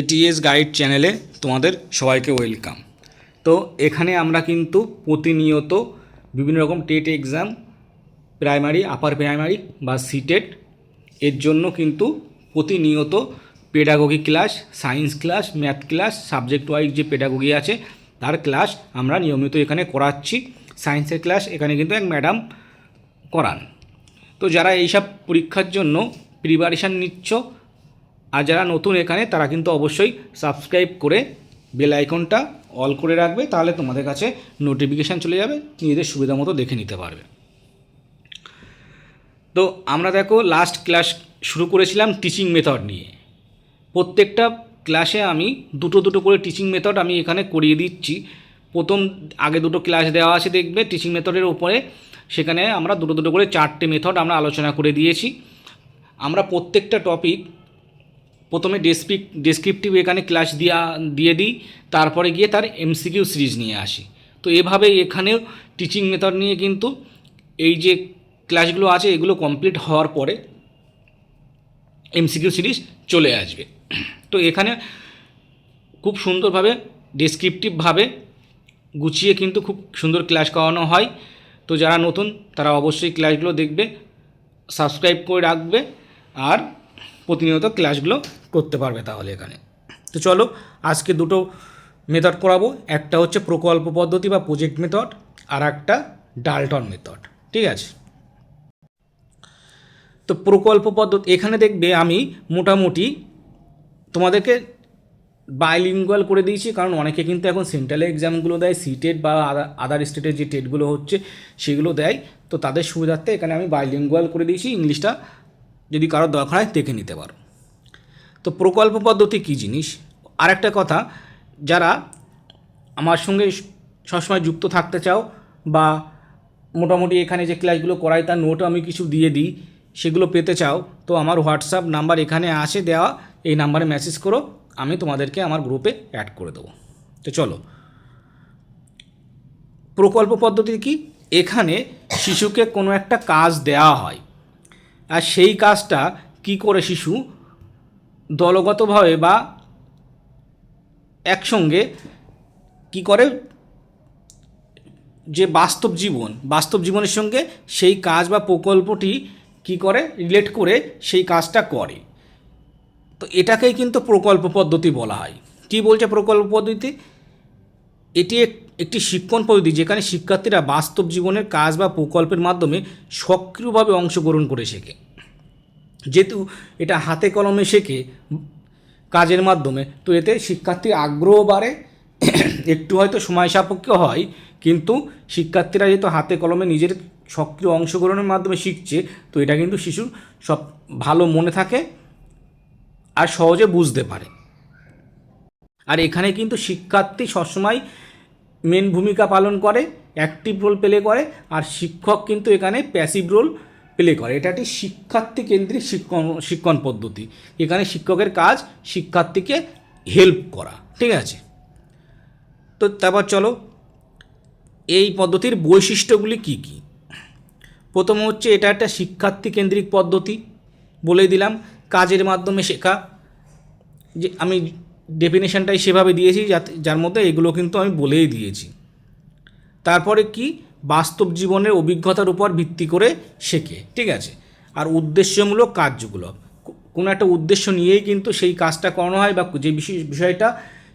ATS guide চ্যানেলে তোমাদের সবাইকে ওয়েলকাম। তো এখানে আমরা কিন্তু প্রতিনিয়ত বিভিন্ন রকম TET exam, primary, upper primary বা সিটেট এর জন্য কিন্তু প্রতিনিয়ত pedagogy class, science class, math class, subject wise যে পেডাগোগি আছে তার ক্লাস আমরা নিয়মিত এখানে করাচ্ছি। সায়েন্সের ক্লাস এখানে কিন্তু এক ম্যাডাম করান। তো যারা এইসব পরীক্ষার জন্য প্রিপারেশান নিচ্ছ আর যারা নতুন এখানে, তারা কিন্তু অবশ্যই সাবস্ক্রাইব করে বেল আইকনটা অল করে রাখবে, তাহলে তোমাদের কাছে নোটিফিকেশান চলে যাবে, নিজেদের সুবিধা মতো দেখে নিতে পারবে। তো আমরা দেখো লাস্ট ক্লাস শুরু করেছিলাম টিচিং মেথড নিয়ে। প্রত্যেকটা ক্লাসে আমি দুটো করে টিচিং মেথড আমি এখানে করিয়ে দিচ্ছি। আগে দুটো ক্লাস দেওয়া আছে দেখবে টিচিং মেথডের উপরে, সেখানে আমরা দুটো করে 4টে মেথড আমরা আলোচনা করে দিয়েছি। আমরা প্রত্যেকটা টপিক প্রথমে ডেসক্রিপটিভ এখানে ক্লাস দিয়ে দিই, তারপরে গিয়ে তার এমসিকিউ সিরিজ নিয়ে আসি। তো এভাবে এখানেও টিচিং মেথড নিয়ে কিন্তু এই যে ক্লাসগুলো আছে এগুলো কমপ্লিট হওয়ার পরে এমসিকিউ সিরিজ চলে আসবে। তো এখানে খুব সুন্দরভাবে ডেসক্রিপটিভভাবে গুছিয়ে কিন্তু খুব সুন্দর ক্লাস করানো হয়। তো যারা নতুন তারা অবশ্যই ক্লাসগুলো দেখবে, সাবস্ক্রাইব করে রাখবে আর প্রতিনিয়ত ক্লাসগুলো করতে পারবে তাহলে এখানে। তো চলো আজকে দুটো মেথড করাবো, একটা হচ্ছে প্রকল্প পদ্ধতি বা প্রজেক্ট মেথড, আর একটা ডাল্টন মেথড, ঠিক আছে। তো প্রকল্প পদ্ধতি এখানে দেখবে আমি মোটামুটি তোমাদেরকে বাইলিঙ্গুয়াল করে দিয়েছি, কারণ অনেকে কিন্তু এখন সেন্ট্রাল এক্সামগুলো দেয়, সিটেট বা আদার স্টেটের যে টেটগুলো হচ্ছে সেগুলো দেয়। তো তাদের সুবিধার্থে এখানে আমি বাইলিঙ্গুয়াল করে দিয়েছি, ইংলিশটা যদি কারোর দরকার হয় দেখে নিতে পারো। তো প্রকল্প পদ্ধতি কী জিনিস, আর একটা কথা, যারা আমার সঙ্গে সবসময় যুক্ত থাকতে চাও বা মোটামুটি এখানে যে ক্লাসগুলো করাই তার নোটও আমি কিছু দিয়ে দিই, সেগুলো পেতে চাও, তো আমার হোয়াটসঅ্যাপ নাম্বার এখানে আছে দেওয়া, এই নাম্বারে মেসেজ করো, আমি তোমাদেরকে আমার গ্রুপে অ্যাড করে দেবো। তো চলো, প্রকল্প পদ্ধতি কি, এখানে শিশুকে কোনো একটা কাজ দেওয়া হয় আর সেই কাজটা কি করে শিশু দলগতভাবে বা একসঙ্গে কি করে, যে বাস্তব জীবনের সঙ্গে সেই কাজ বা প্রকল্পটি কি করে রিলেট করে সেই কাজটা করে। তো এটাকেই কিন্তু প্রকল্প পদ্ধতি বলা হয়। কী বলছে প্রকল্প পদ্ধতি, এটি একটি শিক্ষণ পদ্ধতি যেখানে শিক্ষার্থীরা বাস্তব জীবনের কাজ বা প্রকল্পের মাধ্যমে সক্রিয়ভাবে অংশগ্রহণ করে শেখে। যেহেতু এটা হাতে কলমে শেখে কাজের মাধ্যমে, তো এতে শিক্ষার্থীর আগ্রহ বাড়ে, একটু হয়তো সময় সাপেক্ষ হয়, কিন্তু শিক্ষার্থীরা যেহেতু হাতে কলমে নিজের সক্রিয় অংশগ্রহণের মাধ্যমে শিখছে, তো এটা কিন্তু শিশুর সব ভালো মনে থাকে আর সহজে বুঝতে পারে। আর এখানে কিন্তু শিক্ষার্থী সবসময় মেন ভূমিকা পালন করে, অ্যাক্টিভ রোল প্লে করে, আর শিক্ষক কিন্তু এখানে প্যাসিভ রোল প্লে করে। এটা একটি শিক্ষার্থী কেন্দ্রিক শিক্ষণ পদ্ধতি। এখানে শিক্ষকের কাজ শিক্ষার্থীকে হেল্প করা, ঠিক আছে। তো তারপর চলো এই পদ্ধতির বৈশিষ্ট্যগুলি কি কি। প্রথম হচ্ছে এটা একটা শিক্ষার্থী কেন্দ্রিক পদ্ধতি, বলে দিলাম, কাজের মাধ্যমে শেখা, যে আমি ডেফিনেশনটাই সেভাবে দিয়েছি যার মধ্যে এগুলো কিন্তু আমি বলেই দিয়েছি। তারপরে কি, বাস্তব জীবনের অভিজ্ঞতার উপর ভিত্তি করে শেখে, ঠিক আছে। আর উদ্দেশ্যমূলক কাজগুলো, কোনো একটা উদ্দেশ্য নিয়েই কিন্তু সেই কাজটা করানো হয়, বা যে বিষয়টা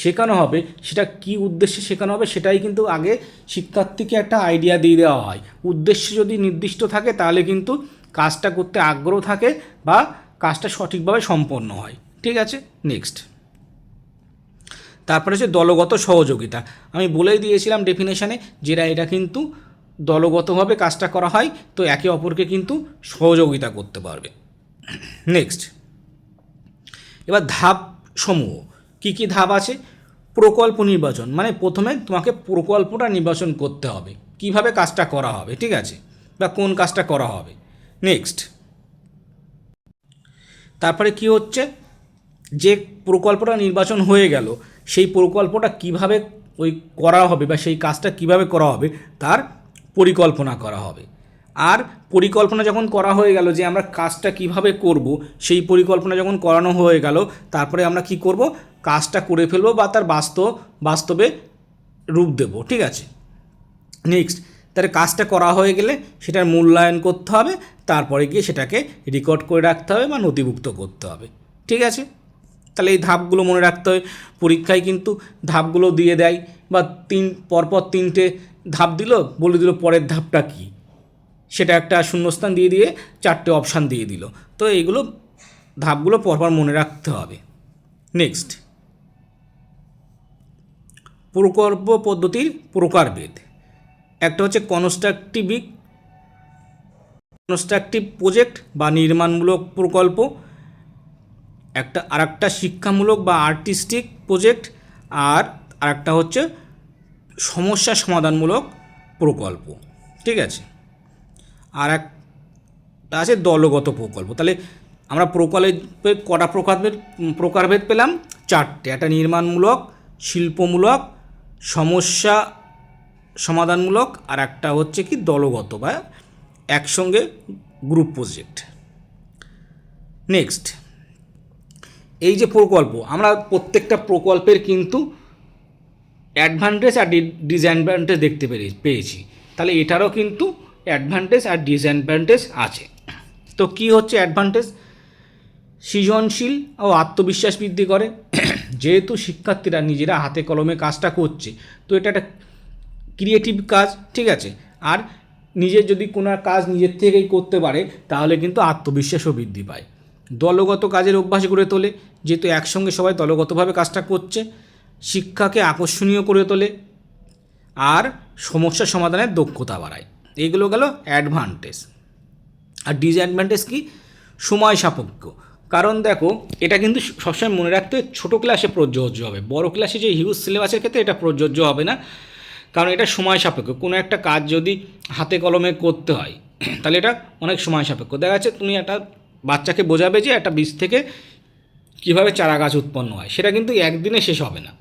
শেখানো হবে সেটা কি উদ্দেশ্যে শেখানো হবে সেটাই কিন্তু আগে শিক্ষার্থীকে একটা আইডিয়া দিয়ে দেওয়া হয়। উদ্দেশ্য যদি নির্দিষ্ট থাকে তাহলে কিন্তু কাজটা করতে আগ্রহ থাকে বা কাজটা সঠিকভাবে সম্পন্ন হয়, ঠিক আছে। নেক্সট, তারপরে হচ্ছে দলগত সহযোগিতা। আমি বলেই দিয়েছিলাম ডেফিনেশানে, যেটা এটা কিন্তু দলগতভাবে কাজটা করা হয়, তো একে অপরকে কিন্তু সহযোগিতা করতে পারবে। নেক্সট, এবার ধাপ সমূহ, কী কী ধাপ আছে। প্রকল্প নির্বাচন, মানে প্রথমে তোমাকে প্রকল্পটা নির্বাচন করতে হবে, কিভাবে কাজটা করা হবে, ঠিক আছে, বা কোন কাজটা করা হবে। নেক্সট, তারপরে কি হচ্ছে, যে প্রকল্পটা নির্বাচন হয়ে গেল সেই প্রকল্পটা কিভাবে করা হবে বা সেই কাজটা কিভাবে করা হবে তার পরিকল্পনা করা হবে। আর পরিকল্পনা যখন করা হয়ে গেল যে আমরা কাজটা কিভাবে করব, সেই পরিকল্পনা যখন করানো হয়ে গেল, তারপরে আমরা কি করব, কাজটা করে ফেলবো বা তার বাস্তবে রূপ দেব, ঠিক আছে। নেক্সট, তাহলে কাজটা করা হয়ে গেলে সেটার মূল্যায়ন করতে হবে, তারপরে গিয়ে সেটাকে রেকর্ড করে রাখতে হবে বা নথিভুক্ত করতে হবে, ঠিক আছে। তাহলে এই ধাপগুলো মনে রাখতে হয়। পরীক্ষায় কিন্তু ধাপগুলো দিয়ে দেয় বা পরপর 3টে ধাপ দিল, বলে দিল পরের ধাপটা কী, সেটা একটা শূন্যস্থান দিয়ে 4টে অপশান দিয়ে দিল। তো এইগুলো ধাপগুলো পরপর মনে রাখতে হবে। নেক্সট, প্রকল্প পদ্ধতির প্রকারভেদ। একটা হচ্ছে কনস্ট্রাকটিভ প্রজেক্ট বা নির্মাণমূলক প্রকল্প, আরেকটা শিক্ষামূলক বা আর্টিস্টিক প্রজেক্ট, আরেকটা হচ্ছে সমস্যা সমাধানমূলক প্রকল্প, ঠিক আছে। আর একটা আছে দলগত প্রকল্প। তাহলে আমরা প্রকল্পের কটা প্রকারভেদ পেলাম? 4টে। একটা নির্মাণমূলক, শিল্পমূলক, সমস্যা সমাধানমূলক, আর একটা হচ্ছে কি দলগত বা একসঙ্গে গ্রুপ প্রজেক্ট। নেক্সট, এই যে প্রকল্প, আমরা প্রত্যেকটা প্রকল্পের কিন্তু অ্যাডভান্টেজ আর ডিসঅ্যাডভান্টেজ দেখতে পেয়েছি। তাহলে এটারও কিন্তু অ্যাডভান্টেজ আর ডিসঅ্যাডভান্টেজ আছে। তো কি হচ্ছে অ্যাডভান্টেজ? সৃজনশীল ও আত্মবিশ্বাস বৃদ্ধি করে। যেহেতু শিক্ষার্থীরা নিজেরা হাতে কলমে কাজটা করছে, তো এটা একটা ক্রিয়েটিভ কাজ, ঠিক আছে। আর নিজের যদি কোনো কাজ নিজের থেকেই করতে পারে, তাহলে কিন্তু আত্মবিশ্বাসও বৃদ্ধি পায়। দলগত কাজের অভ্যাস গড়ে তোলে, যেহেতু একসঙ্গে সবাই দলগতভাবে কাজটা করছে। শিক্ষাকে আকর্ষণীয় করে তোলে, আর সমস্যা সমাধানের দক্ষতা বাড়ায়। এইগুলো গেল অ্যাডভান্টেজ। আর ডিসঅ্যাডভান্টেজ কি? সময় সাপেক্ষ। কারণ দেখো, এটা কিন্তু সবসময় মনে রাখতে ছোটো ক্লাসে প্রযোজ্য হবে, বড় ক্লাসে যে হিউজ সিলেবাসের ক্ষেত্রে এটা প্রযোজ্য হবে না, কারণ এটা সময় সাপেক্ষ। কোনো একটা কাজ যদি হাতে কলমে করতে হয়, তাহলে এটা অনেক সময় সাপেক্ষ। দেখা যাচ্ছে তুমি একটা বাচ্চাকে বোঝাবে যে একটা বীজ থেকে কীভাবে চারা গাছ উৎপন্ন হয়, সেটা কিন্তু একদিনে শেষ হবে না।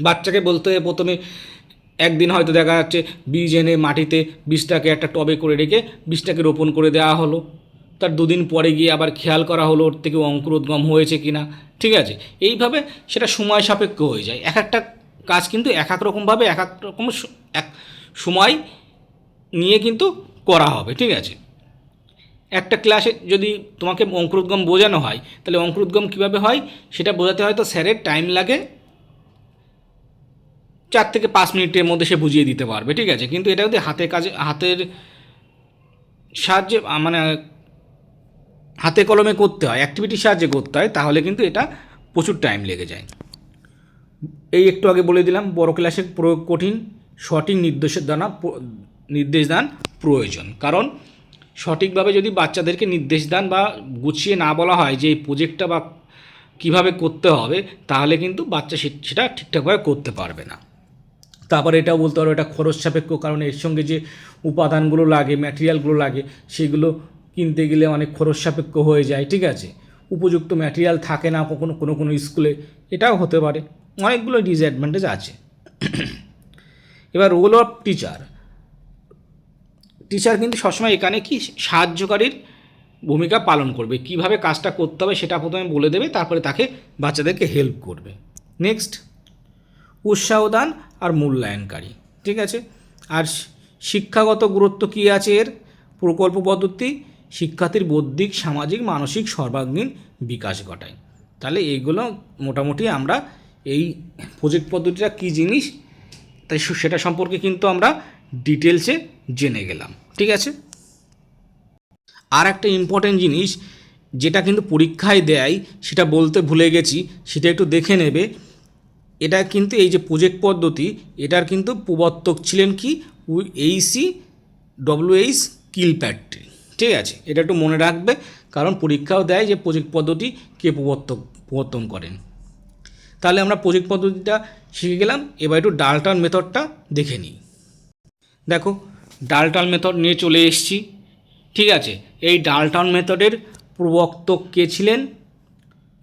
বাচ্চাকে বলতে প্রথমে একদিন হয়তো দেখা যাচ্ছে বীজ এনে মাটিতে বীজটাকে একটা টবে করে রেখে বীজটাকে রোপণ করে দেওয়া হলো, তার 2 দিন পরে গিয়ে আবার খেয়াল করা হলো ওর থেকে অঙ্কুরোদ্গম হয়েছে কি না, ঠিক আছে। এইভাবে সেটা সময় সাপেক্ষ হয়ে যায়। এক একটা কাজ কিন্তু এক এক রকমভাবে এক সময় নিয়ে কিন্তু করা হবে, ঠিক আছে। একটা ক্লাসে যদি তোমাকে অঙ্কুরোদ্গম বোঝানো হয়, তাহলে অঙ্কুরোদ্গম কীভাবে হয় সেটা বোঝাতে হয়তো স্যারের টাইম লাগে 4 থেকে 5 মিনিটের মধ্যে সে বুঝিয়ে দিতে পারবে, ঠিক আছে। কিন্তু এটা যদি হাতের সাহায্যে মানে হাতে কলমে করতে হয়, অ্যাক্টিভিটির সাহায্যে করতে হয়, তাহলে কিন্তু এটা প্রচুর টাইম লেগে যায়। এই একটু আগে বলে দিলাম, বড় ক্লাসের প্রয়োগ কঠিন, সঠিক নির্দেশদান প্রয়োজন। কারণ সঠিকভাবে যদি বাচ্চাদেরকে নির্দেশদান বা গুছিয়ে না বলা হয় যে এই প্রজেক্টটা বা কীভাবে করতে হবে, তাহলে কিন্তু বাচ্চা সেটা ঠিকঠাকভাবে করতে পারবে না। তারপরে এটাও বলতে পারো এটা খরচ সাপেক্ষ, কারণ এর সঙ্গে যে উপাদানগুলো লাগে, ম্যাটেরিয়ালগুলো লাগে, সেগুলো কিনতে গেলে অনেক খরচ সাপেক্ষ হয়ে যায়, ঠিক আছে। উপযুক্ত ম্যাটেরিয়াল থাকে না কোনো স্কুলে, এটাও হতে পারে। অনেকগুলো ডিসঅ্যাডভান্টেজ আছে। এবার রোল অফ টিচার কিন্তু সবসময় এখানে কি সাহায্যকারীর ভূমিকা পালন করবে। কিভাবে কাজটা করতে হবে সেটা প্রথমে বলে দেবে, তারপরে তাকে বাচ্চাদেরকে হেল্প করবে। নেক্সট, উৎসাহদান আর মূল্যায়নকারী, ঠিক আছে। আর শিক্ষাগত গুরুত্ব কী আছে এর? প্রকল্প পদ্ধতি শিক্ষার্থীর বৌদ্ধিক, সামাজিক, মানসিক সর্বাঙ্গীন বিকাশ ঘটায়। তাহলে এইগুলো মোটামুটি আমরা এই প্রজেক্ট পদ্ধতিটা কী জিনিস তাই সেটা সম্পর্কে কিন্তু আমরা ডিটেলসে জেনে গেলাম, ঠিক আছে। আর একটা ইম্পর্টেন্ট জিনিস যেটা কিন্তু পরীক্ষায় দেয়, সেটা বলতে ভুলে গেছি, সেটা একটু দেখে নেবে। এটা কিন্তু এই যে প্রজেক্ট পদ্ধতি, এটার কিন্তু প্রবর্তক ছিলেন কি WH কিলপ্যাট্রি, ঠিক আছে। এটা একটু মনে রাখবে, কারণ পরীক্ষাও দেয় যে প্রজেক্ট পদ্ধতি কে প্রবর্তন করেন। তাহলে আমরা প্রজেক্ট পদ্ধতিটা শিখে গেলাম। এবার একটু ডাল্টন মেথডটা দেখে নিই। দেখো, ডাল্টন মেথড নিয়ে চলে এসেছি, ঠিক আছে। এই ডাল্টন মেথডের প্রবর্তক কে ছিলেন?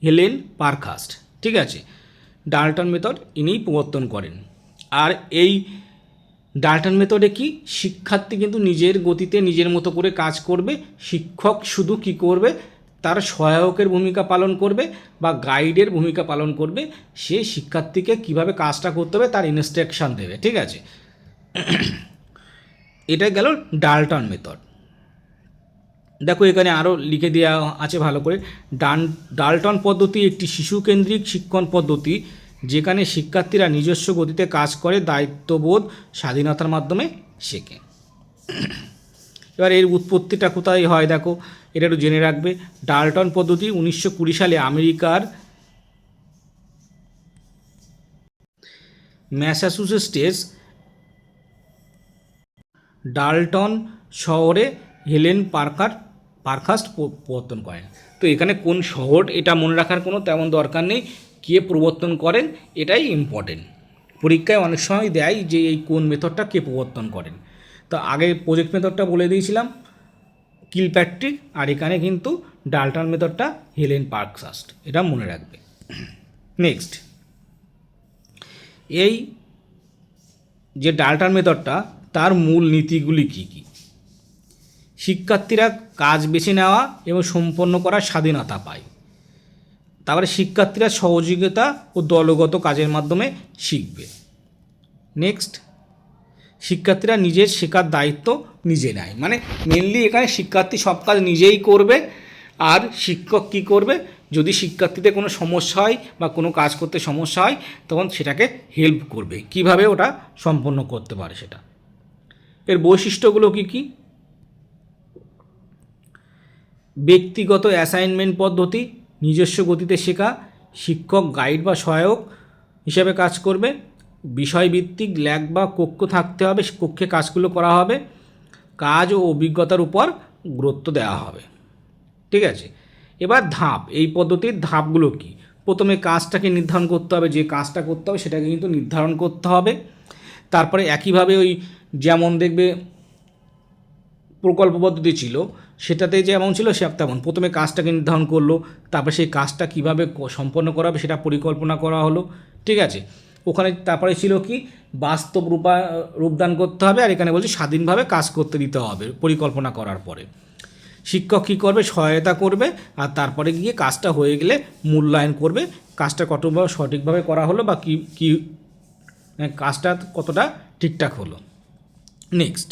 হেলেন পারখাস্ট, ঠিক আছে। ডাল্টন মেথড ইনিই প্রবর্তন করেন। আর এই ডাল্টন মেথডে কি শিক্ষার্থী কিন্তু নিজের গতিতে নিজের মতো করে কাজ করবে, শিক্ষক শুধু কি করবে তার সহায়কের ভূমিকা পালন করবে বা গাইডের ভূমিকা পালন করবে। সে শিক্ষার্থীকে কিভাবে কাজটা করতে হবে তার ইনস্ট্রাকশান দেবে, ঠিক আছে। এটা গেল ডাল্টন মেথড। দেখো এখানে আরও লিখে দেওয়া আছে ভালো করে, ডাল্টন পদ্ধতি একটি শিশুকেন্দ্রিক শিক্ষণ পদ্ধতি যেখানে শিক্ষার্থীরা নিজস্ব গতিতে কাজ করে দায়িত্ববোধ স্বাধীনতার মাধ্যমে শেখে। এবার এর উৎপত্তিটা কোথায় হয় দেখো, এটা একটু জেনে রাখবে। ডাল্টন পদ্ধতি 1920 সালে আমেরিকার ম্যাসাচুসেটসের ডাল্টন শহরে হেলেন পারখাস্ট প্রবর্তন করেন। তো এখানে কোন শহর এটা মনে রাখার কোনো তেমন দরকার নেই, কে প্রবর্তন করেন এটাই ইম্পর্টেন্ট। পরীক্ষায় অনেক সময় দেয় যে এই কোন মেথডটা কে প্রবর্তন করেন। তো আগে প্রজেক্ট মেথডটা বলে দিয়েছিলাম কিলপ্যাট্রিক, আর এখানে কিন্তু ডাল্টন মেথডটা হেলেন পারখাস্ট, এটা মনে রাখবে। নেক্সট, এই যে ডাল্টন মেথডটা তার মূল নীতিগুলি কী কী? শিক্ষার্থীরা কাজ বেছে নেওয়া এবং সম্পন্ন করার স্বাধীনতা পায়। তারপরে শিক্ষার্থীরা সহযোগিতা ও দলগত কাজের মাধ্যমে শিখবে। নেক্সট, শিক্ষার্থীরা নিজের শেখার দায়িত্ব নিজে নেয়, মানে মেনলি এখানে শিক্ষার্থী সব কাজ নিজেই করবে, আর শিক্ষক কী করবে, যদি শিক্ষার্থীদের কোনো সমস্যা হয় বা কোনো কাজ করতে সমস্যা হয় তখন সেটাকে হেল্প করবে, কিভাবে ওটা সম্পন্ন করতে পারে সেটা। এর বৈশিষ্ট্যগুলো কী কী? ব্যক্তিগত অ্যাসাইনমেন্ট পদ্ধতি, নিজস্ব গতিতে শেখা, শিক্ষক গাইড বা সহায়ক হিসাবে কাজ করবে, বিষয়ভিত্তিক ল্যাব বা কক্ষ থাকতে হবে, কক্ষে কাজগুলো করা হবে, কাজ ও অভিজ্ঞতার উপর গুরুত্ব দেওয়া হবে, ঠিক আছে। এবার ধাপ, এই পদ্ধতির ধাপগুলো কি? প্রথমে কাজটাকে নির্ধারণ করতে হবে, যে কাজটা করতে হবে সেটাকে কিন্তু নির্ধারণ করতে হবে। তারপরে একইভাবে ওই যেমন দেখবে প্রকল্প পদ্ধতি ছিল সেটাতে যেমন ছিল সে তেমন, প্রথমে কাজটাকে নির্ধারণ করলো, তারপরে সেই কাজটা কীভাবে সম্পন্ন করা হবে সেটা পরিকল্পনা করা হলো, ঠিক আছে। ওখানে তারপরে ছিল কি বাস্তব রূপদান করতে হবে, আর এখানে বলছি স্বাধীনভাবে কাজ করতে দিতে হবে পরিকল্পনা করার পরে। শিক্ষক কী করবে, সহায়তা করবে, আর তারপরে গিয়ে কাজটা হয়ে গেলে মূল্যায়ন করবে কাজটা কতভাবে সঠিকভাবে করা হলো বা কী কাজটা কতটা ঠিকঠাক হলো। নেক্সট,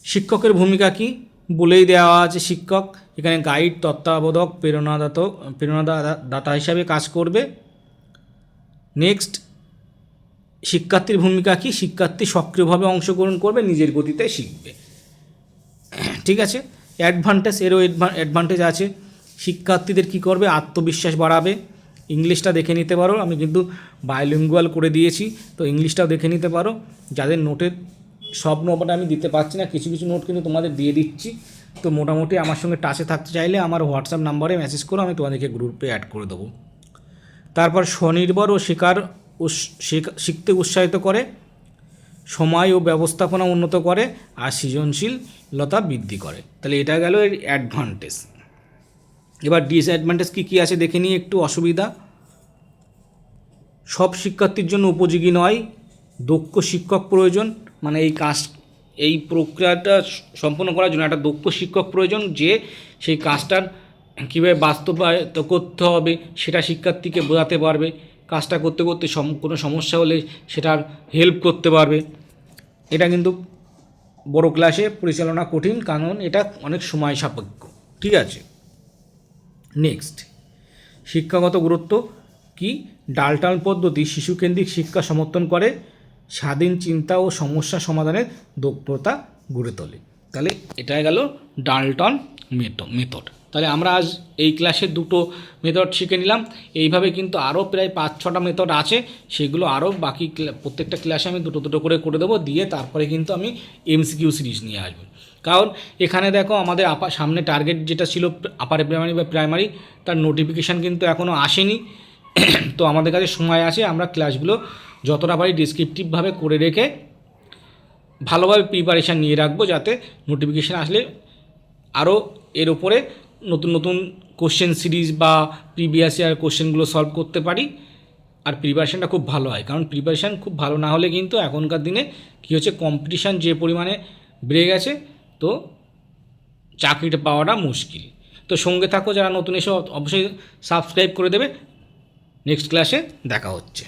শিক্ষকের ভূমিকা কি বলেই দেওয়া আছে। শিক্ষক এখানে গাইড, তত্ত্বাবধায়ক, প্রেরণাদাতা হিসাবে কাজ করবে। নেক্সট, শিক্ষার্থীর ভূমিকা কি? শিক্ষার্থী সক্রিয়ভাবে অংশগ্রহণ করবে, নিজের গতিতে শিখবে, ঠিক আছে। অ্যাডভান্টেজ, এরও অ্যাডভান্টেজ আছে। শিক্ষার্থীদের কি করবে, আত্মবিশ্বাস বাড়াবে। ইংলিশটা দেখে নিতে পারো, আমি কিন্তু বায়োলিঙ্গুয়াল করে দিয়েছি, তো ইংলিশটাও দেখে নিতে পারো। যাদের নোটের সব নোট আমি দিতে পারছি না, কিছু কিছু নোট কিন্তু তোমাদের দিয়ে দিচ্ছি। তো মোটামুটি আমার সঙ্গে টাচে থাকতে চাইলে আমার হোয়াটসঅ্যাপ নাম্বারে মেসেজ করো, আমি তোমাদেরকে গ্রুপে অ্যাড করে দেবো। তারপর স্বনির্ভর ও শিখতে উৎসাহিত করে, সময় ও ব্যবস্থাপনা উন্নত করে, আর সৃজনশীলতা বৃদ্ধি করে। তাহলে এটা গেল এর অ্যাডভান্টেজ। এবার ডিসঅ্যাডভান্টেজ কী কী আছে দেখে নিই একটু। অসুবিধা, সব শিক্ষার্থীর জন্য উপযোগী নয়, দক্ষ শিক্ষক প্রয়োজন, মানে এই প্রক্রিয়াটা সম্পন্ন করার জন্য একটা দক্ষ শিক্ষক প্রয়োজন, যে সেই কাজটার কীভাবে বাস্তবায়িত করতে হবে সেটা শিক্ষার্থীকে বোঝাতে পারবে, কাজটা করতে করতে কোনো সমস্যা হলে সেটার হেল্প করতে পারবে। এটা কিন্তু বড় ক্লাসে পরিচালনা কঠিন, কারণ এটা অনেক সময় সাপেক্ষ, ঠিক আছে। নেক্সট, শিক্ষাগত গুরুত্ব কি? ডাল্টন পদ্ধতি শিশুকেন্দ্রিক শিক্ষা সমর্থন করে, স্বাধীন চিন্তা ও সমস্যা সমাধানের দক্ষতা গড়ে তোলে। তাহলে এটাই গেল ডাল্টন মেথড। তাহলে আমরা আজ এই ক্লাসে দুটো মেথড শিখে নিলাম। এইভাবে কিন্তু আরও প্রায় 5-6টা মেথড আছে, সেগুলো আরও বাকি প্রত্যেকটা ক্লাসে আমি দুটো দুটো করে দেবো, দিয়ে তারপরে কিন্তু আমি MCQ সিরিজ নিয়ে আসবো। কারণ এখানে দেখো আমাদের সামনে টার্গেট যেটা ছিল আপার প্রাইমারি বা প্রাইমারি, তার নোটিফিকেশান কিন্তু এখনও আসেনি। তো আমাদের কাছে সময় আছে, আমরা ক্লাসগুলো যতটা পারি ডিসক্রিপটিভভাবে করে রেখে ভালোভাবে প্রিপারেশান নিয়ে রাখবো, যাতে নোটিফিকেশান আসলে আরও এর উপরে নতুন নতুন কোশ্চেন সিরিজ বা প্রিভিয়াস ইয়ার কোশ্চেনগুলো সলভ করতে পারি, আর প্রিপারেশানটা খুব ভালো হয়। কারণ প্রিপারেশান খুব ভালো না হলে কিন্তু এখনকার দিনে কী হচ্ছে, কম্পিটিশান যে পরিমাণে বেড়ে গেছে, তো চাকরিটা পাওয়াটা মুশকিল। তো সঙ্গে থাকো, যারা নতুন এসে অবশ্যই সাবস্ক্রাইব করে দেবে। নেক্সট ক্লাসে দেখা হচ্ছে।